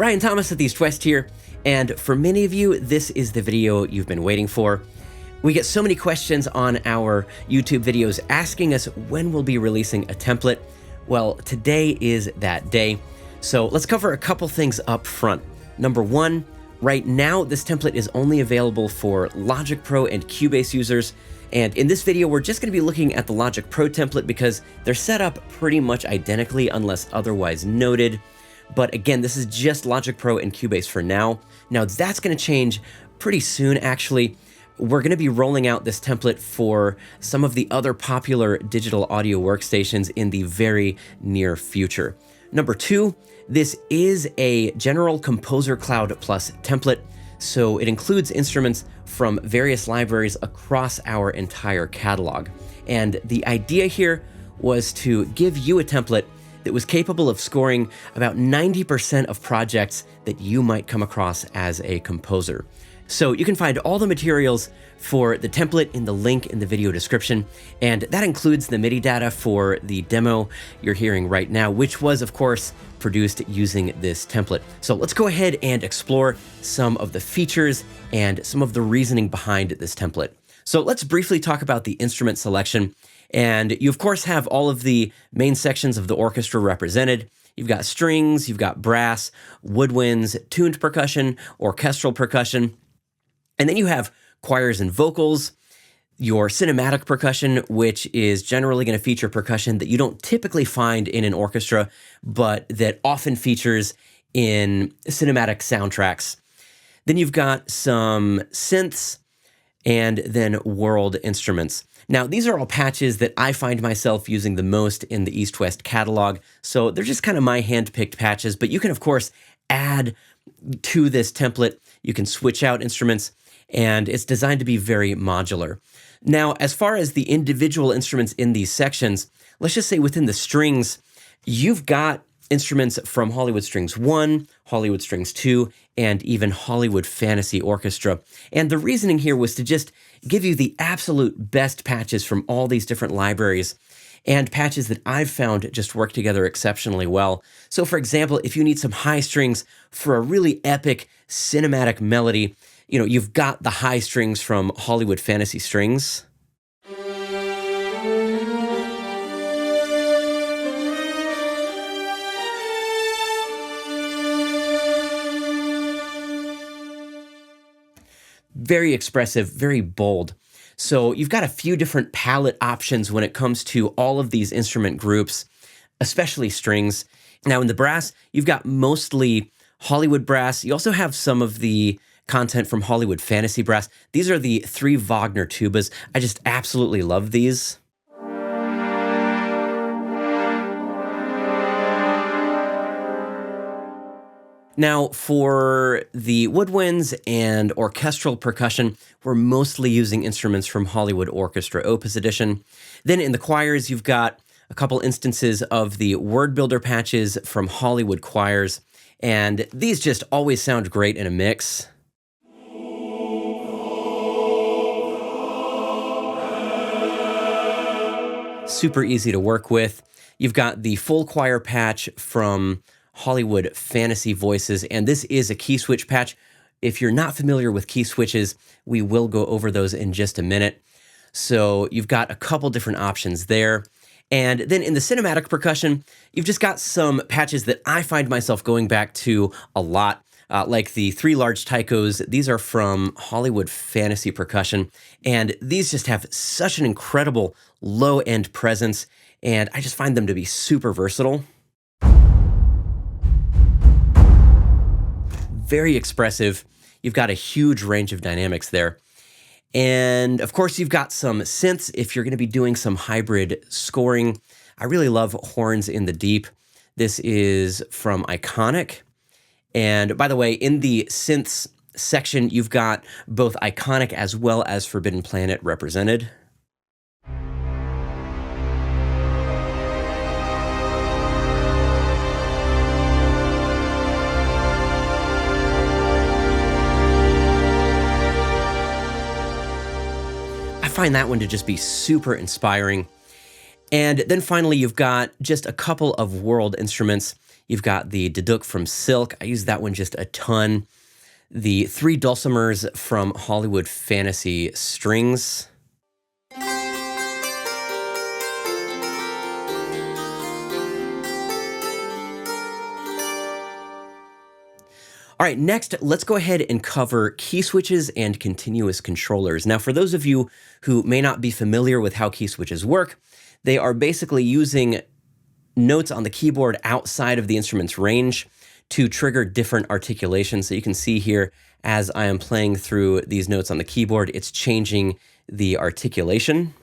Ryan Thomas at the East West here, and for many of you, this is the video you've been waiting for. We get so many questions on our YouTube videos asking us when we'll be releasing a template. Well, today is that day. So let's cover a couple things up front. Number one, right now, this template is only available for Logic Pro and Cubase users. And in this video, we're just going to be looking at the Logic Pro template because they're set up pretty much identically unless otherwise noted. But again, this is just Logic Pro and Cubase for now. Now that's going to change pretty soon, actually. We're going to be rolling out this template for some of the other popular digital audio workstations in the very near future. Number two, this is a general Composer Cloud Plus template, so it includes instruments from various libraries across our entire catalog. And the idea here was to give you a template that was capable of scoring about 90% of projects that you might come across as a composer. So you can find all the materials for the template in the link in the video description, and that includes the MIDI data for the demo you're hearing right now, which was, of course, produced using this template. So let's go ahead and explore some of the features and some of the reasoning behind this template. So let's briefly talk about the instrument selection. And you, of course, have all of the main sections of the orchestra represented. You've got strings, you've got brass, woodwinds, tuned percussion, orchestral percussion. And then you have choirs and vocals, your cinematic percussion, which is generally going to feature percussion that you don't typically find in an orchestra, but that often features in cinematic soundtracks. Then you've got some synths and then world instruments. Now, these are all patches that I find myself using the most in the East West catalog, so they're just kind of my hand-picked patches, but you can, of course, add to this template. You can switch out instruments, and it's designed to be very modular. Now, as far as the individual instruments in these sections, let's just say within the strings, you've got instruments from Hollywood Strings 1, Hollywood Strings 2, and even Hollywood Fantasy Orchestra. And the reasoning here was to just give you the absolute best patches from all these different libraries and patches that I've found just work together exceptionally well. So for example, if you need some high strings for a really epic cinematic melody, you've got the high strings from Hollywood Fantasy Strings. Very expressive, very bold. So you've got a few different palette options when it comes to all of these instrument groups, especially strings. Now in the brass, you've got mostly Hollywood brass. You also have some of the content from Hollywood Fantasy brass. These are the 3 Wagner tubas. I just absolutely love these. Now, for the woodwinds and orchestral percussion, we're mostly using instruments from Hollywood Orchestra Opus Edition. Then in the choirs, you've got a couple instances of the word builder patches from Hollywood Choirs, and these just always sound great in a mix. Super easy to work with. You've got the full choir patch from Hollywood Fantasy Voices, and this is a key switch patch. If you're not familiar with key switches, we will go over those in just a minute. So you've got a couple different options there. And then in the cinematic percussion, you've just got some patches that I find myself going back to a lot, like the 3 large taikos. These are from Hollywood Fantasy Percussion, and these just have such an incredible low-end presence, and I just find them to be super versatile. Very expressive. You've got a huge range of dynamics there. And of course, you've got some synths if you're going to be doing some hybrid scoring. I really love Horns in the Deep. This is from Iconic. And by the way, in the synths section, you've got both Iconic as well as Forbidden Planet represented. Find that one to just be super inspiring. And then finally, you've got just a couple of world instruments. You've got the Deduk from Silk. I use that one just a ton. The 3 dulcimers from Hollywood Fantasy Strings. All right, next, let's go ahead and cover key switches and continuous controllers. Now, for those of you who may not be familiar with how key switches work, they are basically using notes on the keyboard outside of the instrument's range to trigger different articulations. So you can see here, as I am playing through these notes on the keyboard, it's changing the articulation.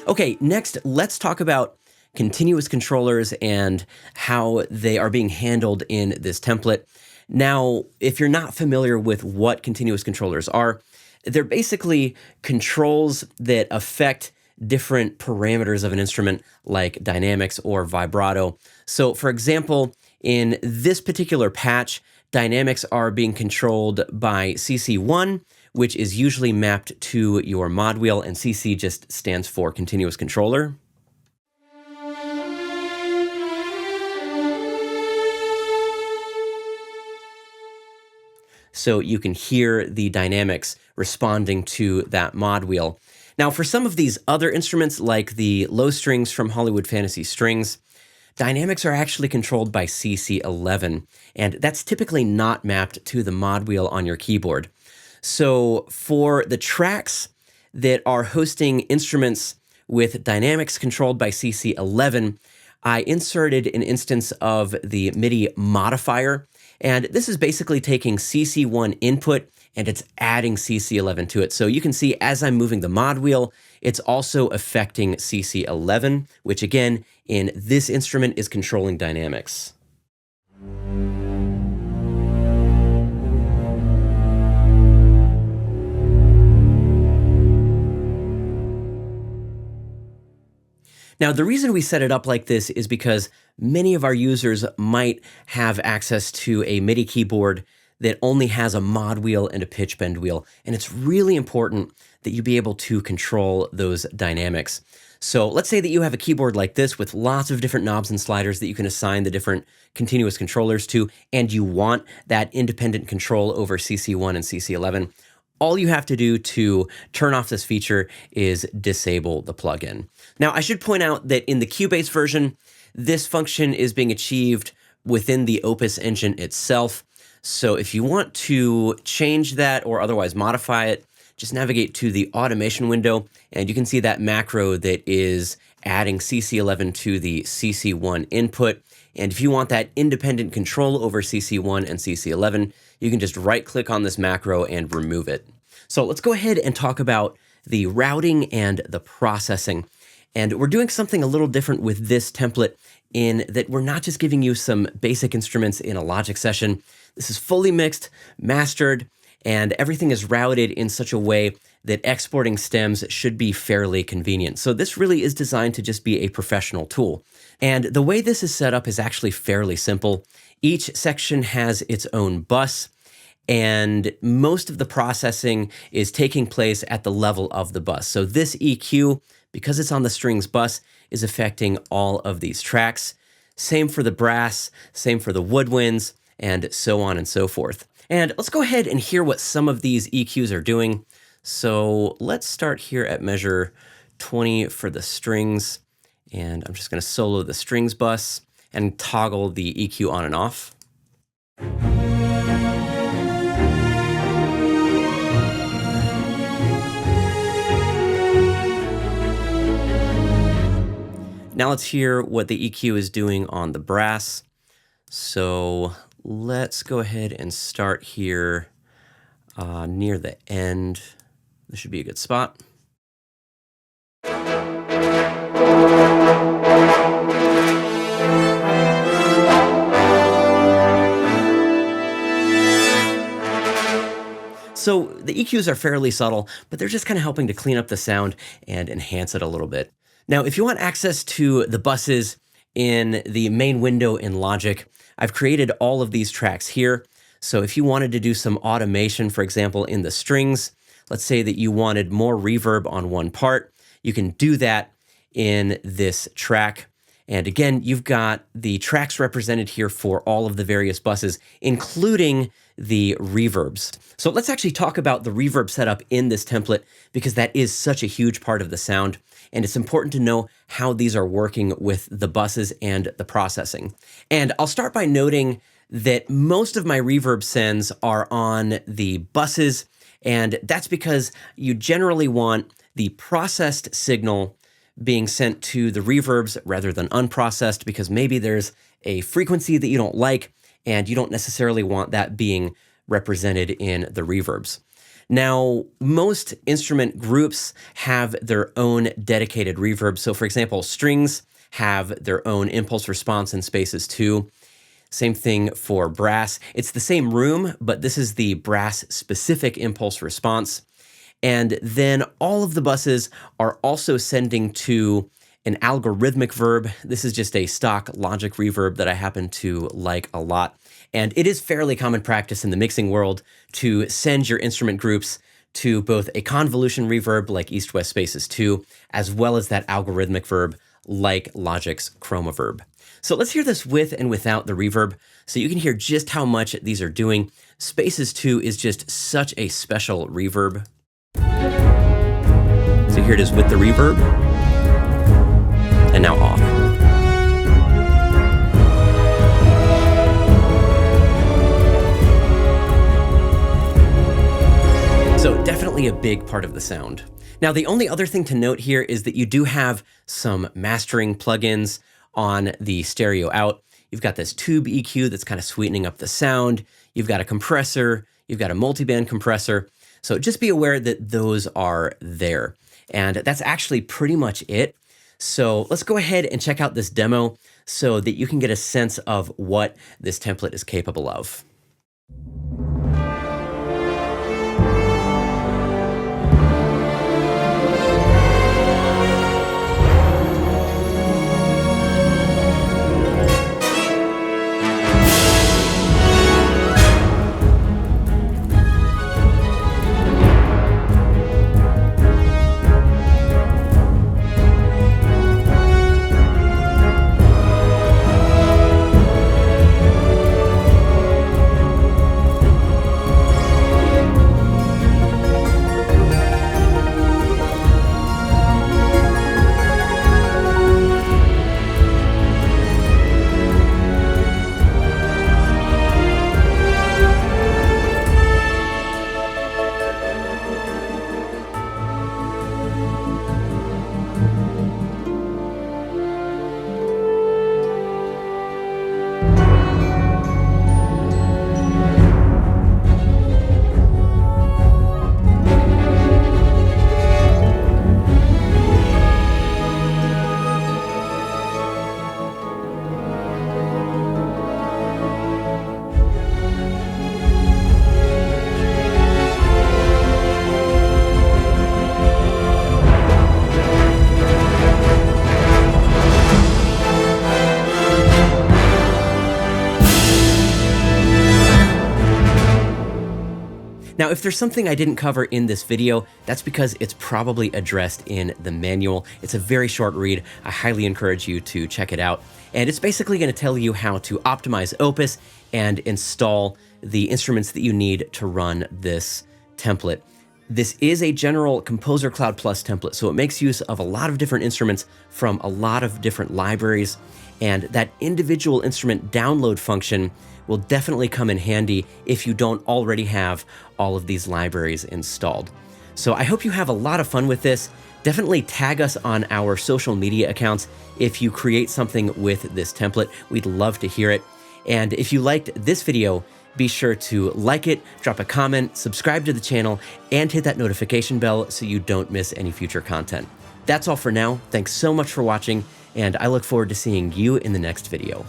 Okay, next, let's talk about continuous controllers and how they are being handled in this template. Now, if you're not familiar with what continuous controllers are, they're basically controls that affect different parameters of an instrument like dynamics or vibrato. So for example, in this particular patch, dynamics are being controlled by CC1, which is usually mapped to your mod wheel, and CC just stands for continuous controller. So you can hear the dynamics responding to that mod wheel. Now, for some of these other instruments, like the low strings from Hollywood Fantasy Strings, dynamics are actually controlled by CC11, and that's typically not mapped to the mod wheel on your keyboard. So for the tracks that are hosting instruments with dynamics controlled by CC11, I inserted an instance of the MIDI modifier, and this is basically taking CC1 input and it's adding CC11 to it. So you can see as I'm moving the mod wheel, it's also affecting CC11, which again, in this instrument is controlling dynamics. Now, the reason we set it up like this is because many of our users might have access to a MIDI keyboard that only has a mod wheel and a pitch bend wheel, and it's really important that you be able to control those dynamics. So let's say that you have a keyboard like this with lots of different knobs and sliders that you can assign the different continuous controllers to, and you want that independent control over CC1 and CC11. All you have to do to turn off this feature is disable the plugin. Now, I should point out that in the Cubase version, this function is being achieved within the Opus engine itself. So if you want to change that or otherwise modify it, just navigate to the automation window, and you can see that macro that is adding CC11 to the CC1 input. And if you want that independent control over CC1 and CC11, you can just right-click on this macro and remove it. So let's go ahead and talk about the routing and the processing. And we're doing something a little different with this template in that we're not just giving you some basic instruments in a Logic session. This is fully mixed, mastered, and everything is routed in such a way that exporting stems should be fairly convenient. So this really is designed to just be a professional tool. And the way this is set up is actually fairly simple. Each section has its own bus, and most of the processing is taking place at the level of the bus. So this EQ, because it's on the strings bus, is affecting all of these tracks. Same for the brass, same for the woodwinds, and so on and so forth. And let's go ahead and hear what some of these EQs are doing. So let's start here at measure 20 for the strings, and I'm just going to solo the strings bus and toggle the EQ on and off. Now let's hear what the EQ is doing on the brass. So let's go ahead and start here near the end. This should be a good spot. So the EQs are fairly subtle, but they're just kind of helping to clean up the sound and enhance it a little bit. Now, if you want access to the buses in the main window in Logic, I've created all of these tracks here. So if you wanted to do some automation, for example, in the strings, let's say that you wanted more reverb on one part, you can do that in this track. And again, you've got the tracks represented here for all of the various buses, including the reverbs. So let's actually talk about the reverb setup in this template, because that is such a huge part of the sound. And it's important to know how these are working with the buses and the processing. And I'll start by noting that most of my reverb sends are on the buses, and that's because you generally want the processed signal being sent to the reverbs rather than unprocessed, because maybe there's a frequency that you don't like, and you don't necessarily want that being represented in the reverbs. Now, most instrument groups have their own dedicated reverb. So for example, strings have their own impulse response in Spaces 2. Same thing for brass. It's the same room, but this is the brass specific impulse response. And then all of the buses are also sending to an algorithmic verb. This is just a stock Logic reverb that I happen to like a lot. And it is fairly common practice in the mixing world to send your instrument groups to both a convolution reverb like East West Spaces 2, as well as that algorithmic verb like Logic's Chroma verb. So let's hear this with and without the reverb so you can hear just how much these are doing. Spaces 2 is just such a special reverb. So here it is with the reverb, and now off. So definitely a big part of the sound. Now, the only other thing to note here is that you do have some mastering plugins on the stereo out. You've got this tube EQ that's kind of sweetening up the sound. You've got a compressor. You've got a multiband compressor. So just be aware that those are there. And that's actually pretty much it. So let's go ahead and check out this demo so that you can get a sense of what this template is capable of. Now, if there's something I didn't cover in this video, that's because it's probably addressed in the manual. It's a very short read. I highly encourage you to check it out. And it's basically going to tell you how to optimize Opus and install the instruments that you need to run this template. This is a general Composer Cloud Plus template, so it makes use of a lot of different instruments from a lot of different libraries, and that individual instrument download function will definitely come in handy if you don't already have all of these libraries installed. So I hope you have a lot of fun with this. Definitely tag us on our social media accounts if you create something with this template. We'd love to hear it. And if you liked this video, be sure to like it, drop a comment, subscribe to the channel, and hit that notification bell so you don't miss any future content. That's all for now. Thanks so much for watching, and I look forward to seeing you in the next video.